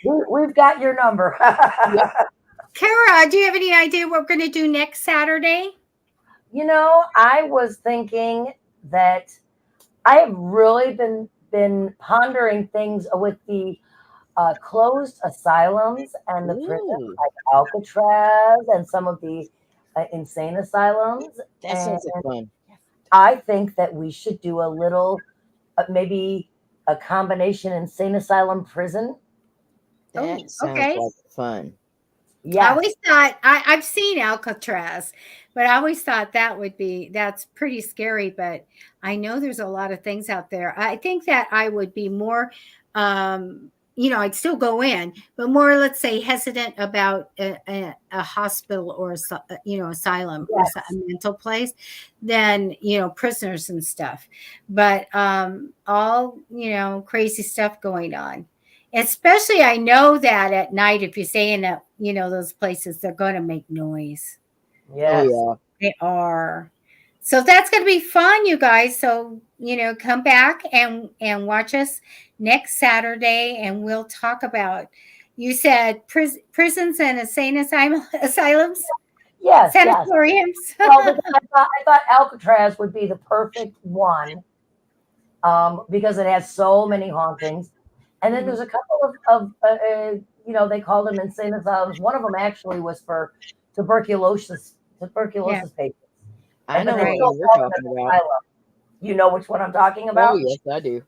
We've got your number. Cara, do you have any idea what we're going to do next Saturday? I was thinking that I have really been pondering things with the closed asylums and the prisons Ooh, like Alcatraz and some of the insane asylums. that And sounds like fun. I think that we should do a little, maybe a combination insane asylum prison. That sounds okay. like fun. I Yes. always thought I've seen Alcatraz, but I always thought that's pretty scary. But I know there's a lot of things out there. I think that I would be more, I'd still go in, but more, let's say, hesitant about a hospital or asylum or Yes. a mental place than prisoners and stuff. But all crazy stuff going on. Especially, I know that at night, if you stay in those places, they're going to make noise. Yes. Oh They are. So that's going to be fun, you guys. So, come back and watch us next Saturday, and we'll talk about, you said prisons and insane asylums, Yes. Yes. sanatoriums. Well, because I thought Alcatraz would be the perfect one, because it has so many hauntings. And then there's a couple of they called them insane asylums. One of them actually was for tuberculosis patients. I know But they what still you're call them talking an about. asylum. You know which one I'm talking about? Oh, yes, I do.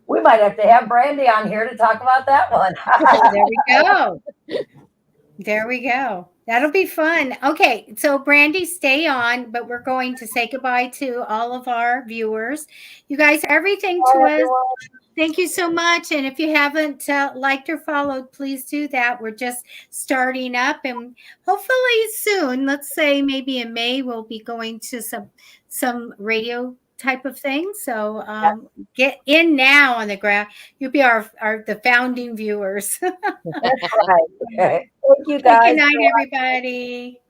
We might have to have Brandy on here to talk about that one. There we go. There we go. That'll be fun. Okay, so Brandy, stay on, but we're going to say goodbye to all of our viewers. You guys, everything to Bye, us. everyone. Thank you so much. And if you haven't liked or followed, please do that. We're just starting up, and hopefully soon, let's say maybe in May, we'll be going to some radio type of thing. So get in now on the ground. You'll be the founding viewers. That's right. Thank you, guys. Good night, everybody.